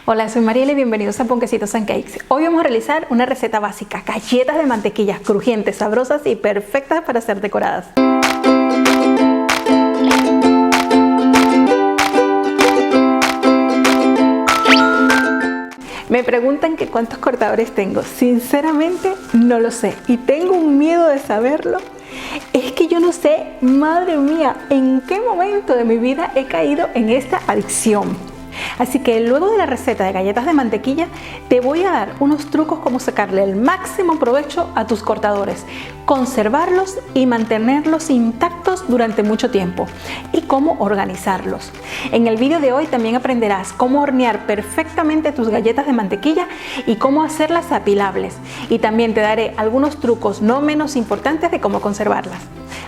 Hola, soy Mariela y bienvenidos a Ponquecitos and Cakes. Hoy vamos a realizar una receta básica, galletas de mantequilla crujientes, sabrosas y perfectas para ser decoradas. Me preguntan que cuántos cortadores tengo. Sinceramente no lo sé y tengo un miedo de saberlo. Es que yo no sé, madre mía, en qué momento de mi vida he caído en esta adicción. Así que luego de la receta de galletas de mantequilla te voy a dar unos trucos como sacarle el máximo provecho a tus cortadores, conservarlos y mantenerlos intactos durante mucho tiempo y cómo organizarlos. En el vídeo de hoy también aprenderás cómo hornear perfectamente tus galletas de mantequilla y cómo hacerlas apilables, y también te daré algunos trucos no menos importantes de cómo conservarlas.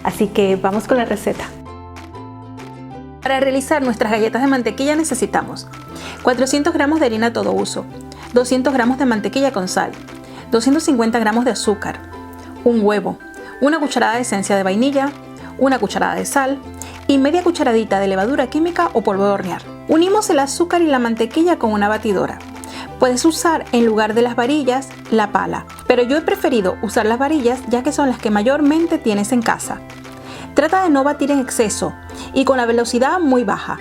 Así que vamos con la receta. Para realizar nuestras galletas de mantequilla necesitamos 400 gramos de harina todo uso, 200 gramos de mantequilla con sal, 250 gramos de azúcar, un huevo, una cucharada de esencia de vainilla, una cucharada de sal y media cucharadita de levadura química o polvo de hornear. Unimos el azúcar y la mantequilla con una batidora. Puedes usar en lugar de las varillas la pala, pero yo he preferido usar las varillas ya que son las que mayormente tienes en casa. Trata de no batir en exceso y con la velocidad muy baja.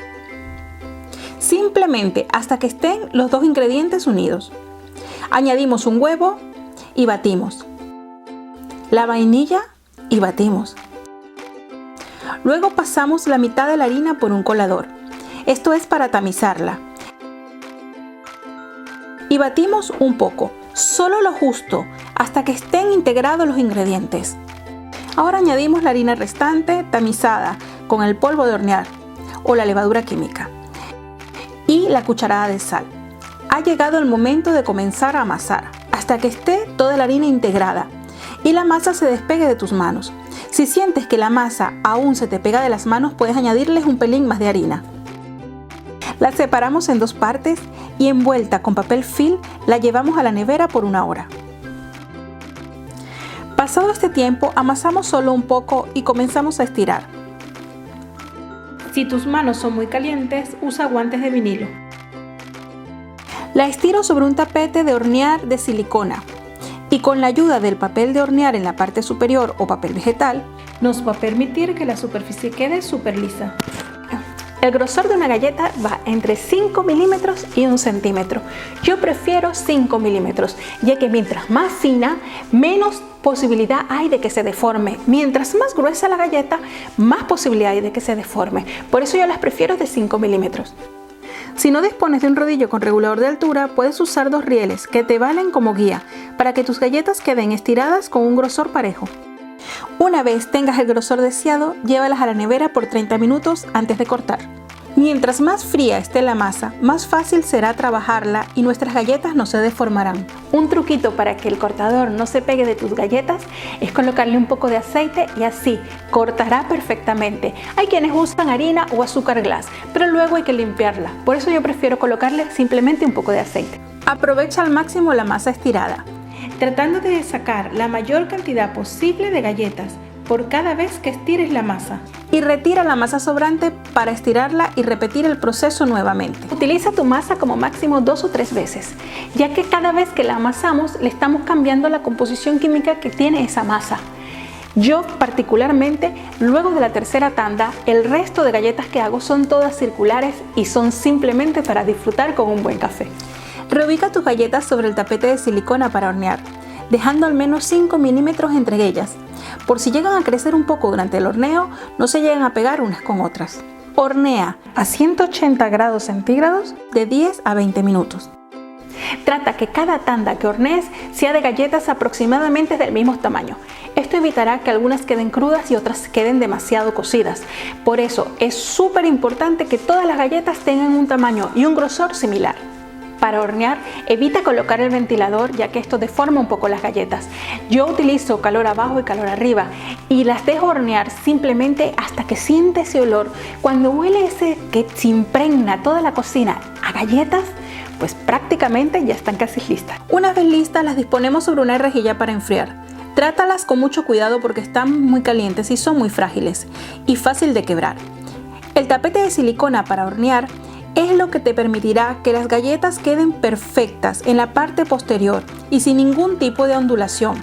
Simplemente hasta que estén los dos ingredientes unidos. Añadimos un huevo y batimos. La vainilla y batimos. Luego pasamos la mitad de la harina por un colador. Esto es para tamizarla. Y batimos un poco, solo lo justo, hasta que estén integrados los ingredientes. Ahora añadimos la harina restante tamizada con el polvo de hornear o la levadura química y la cucharada de sal. Ha llegado el momento de comenzar a amasar hasta que esté toda la harina integrada y la masa se despegue de tus manos. Si sientes que la masa aún se te pega de las manos, puedes añadirles un pelín más de harina. La separamos en dos partes y envuelta con papel film la llevamos a la nevera por 1 hora. Pasado este tiempo, amasamos solo un poco y comenzamos a estirar. Si tus manos son muy calientes, usa guantes de vinilo. La estiro sobre un tapete de hornear de silicona y con la ayuda del papel de hornear en la parte superior o papel vegetal, nos va a permitir que la superficie quede súper lisa. El grosor de una galleta va entre 5 milímetros y 1 centímetro. Yo prefiero 5 milímetros, ya que mientras más fina, menos posibilidad hay de que se deforme. Mientras más gruesa la galleta, más posibilidad hay de que se deforme. Por eso yo las prefiero de 5 milímetros. Si no dispones de un rodillo con regulador de altura, puedes usar 2 rieles que te valen como guía para que tus galletas queden estiradas con un grosor parejo. Una vez tengas el grosor deseado, llévalas a la nevera por 30 minutos antes de cortar. Mientras más fría esté la masa, más fácil será trabajarla y nuestras galletas no se deformarán. Un truquito para que el cortador no se pegue de tus galletas es colocarle un poco de aceite y así cortará perfectamente. Hay quienes usan harina o azúcar glass, pero luego hay que limpiarla. Por eso yo prefiero colocarle simplemente un poco de aceite. Aprovecha al máximo la masa estirada, tratando de sacar la mayor cantidad posible de galletas por cada vez que estires la masa. Y retira la masa sobrante para estirarla y repetir el proceso nuevamente. Utiliza tu masa como máximo 2 o 3 veces, ya que cada vez que la amasamos le estamos cambiando la composición química que tiene esa masa. Yo particularmente, luego de la tercera tanda, el resto de galletas que hago son todas circulares y son simplemente para disfrutar con un buen café. Reubica tus galletas sobre el tapete de silicona para hornear, dejando al menos 5 milímetros entre ellas. Por si llegan a crecer un poco durante el horneo, no se llegan a pegar unas con otras. Hornea a 180 grados centígrados de 10 a 20 minutos. Trata que cada tanda que hornees sea de galletas aproximadamente del mismo tamaño. Esto evitará que algunas queden crudas y otras queden demasiado cocidas. Por eso es súper importante que todas las galletas tengan un tamaño y un grosor similar. Para hornear, evita colocar el ventilador ya que esto deforma un poco las galletas. Yo utilizo calor abajo y calor arriba y las dejo hornear simplemente hasta que siente ese olor. Cuando huele ese que se impregna toda la cocina a galletas, pues prácticamente ya están casi listas. Una vez listas, las disponemos sobre una rejilla para enfriar. Trátalas con mucho cuidado porque están muy calientes y son muy frágiles y fácil de quebrar. El tapete de silicona para hornear es lo que te permitirá que las galletas queden perfectas en la parte posterior y sin ningún tipo de ondulación.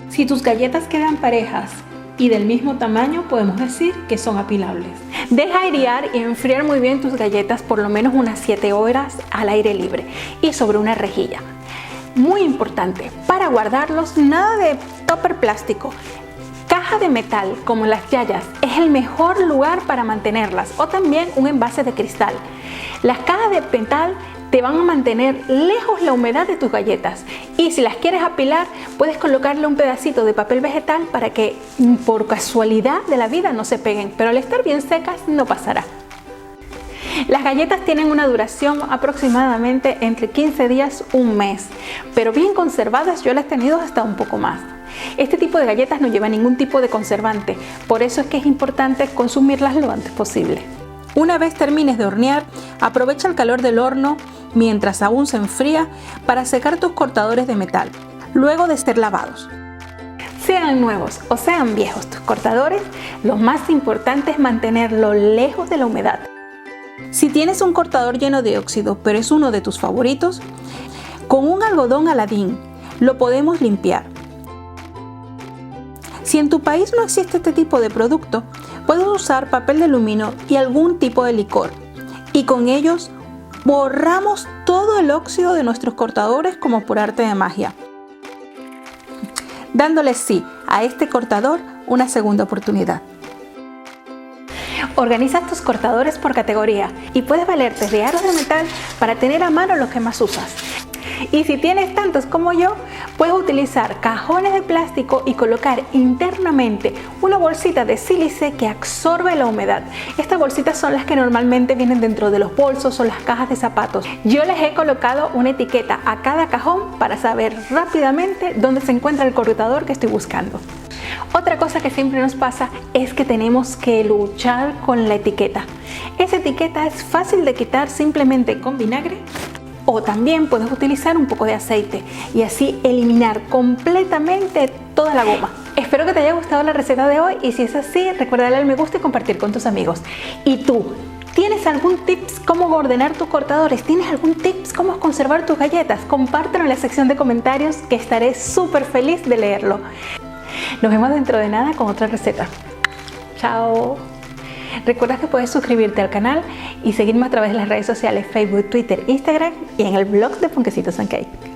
Si tus galletas quedan parejas y del mismo tamaño, podemos decir que son apilables. Deja airear y enfriar muy bien tus galletas por lo menos unas 7 horas al aire libre y sobre una rejilla. Muy importante, para guardarlos, nada de tupper plástico. Caja de metal como las Yayas es el mejor lugar para mantenerlas, o también un envase de cristal. Las cajas de metal te van a mantener lejos la humedad de tus galletas, y si las quieres apilar puedes colocarle un pedacito de papel vegetal para que por casualidad de la vida no se peguen, pero al estar bien secas no pasará. Las galletas tienen una duración aproximadamente entre 15 días, un mes, pero bien conservadas yo las he tenido hasta un poco más. Este tipo de galletas no lleva ningún tipo de conservante, por eso es que es importante consumirlas lo antes posible. Una vez termines de hornear, aprovecha el calor del horno mientras aún se enfría para secar tus cortadores de metal, luego de ser lavados. Sean nuevos o sean viejos tus cortadores, lo más importante es mantenerlo lejos de la humedad. Si tienes un cortador lleno de óxido, pero es uno de tus favoritos, con un algodón Aladín lo podemos limpiar. Si en tu país no existe este tipo de producto, puedes usar papel de aluminio y algún tipo de licor, y con ellos borramos todo el óxido de nuestros cortadores como por arte de magia, dándole sí a este cortador una segunda oportunidad. Organiza tus cortadores por categoría y puedes valerte de aros de metal para tener a mano los que más usas. Y si tienes tantos como yo, puedes utilizar cajones de plástico y colocar internamente una bolsita de sílice que absorbe la humedad. Estas bolsitas son las que normalmente vienen dentro de los bolsos o las cajas de zapatos. Yo les he colocado una etiqueta a cada cajón para saber rápidamente dónde se encuentra el cortador que estoy buscando. Otra cosa que siempre nos pasa es que tenemos que luchar con la etiqueta. Esa etiqueta es fácil de quitar simplemente con vinagre, o también puedes utilizar un poco de aceite y así eliminar completamente toda la goma. Espero que te haya gustado la receta de hoy, y si es así, recuerda darle al me gusta y compartir con tus amigos. ¿Y tú? ¿Tienes algún tips cómo ordenar tus cortadores? ¿Tienes algún tips cómo conservar tus galletas? Compártelo en la sección de comentarios, que estaré súper feliz de leerlo. Nos vemos dentro de nada con otra receta. ¡Chao! Recuerda que puedes suscribirte al canal y seguirme a través de las redes sociales Facebook, Twitter, Instagram y en el blog de Ponquecitos and Cake.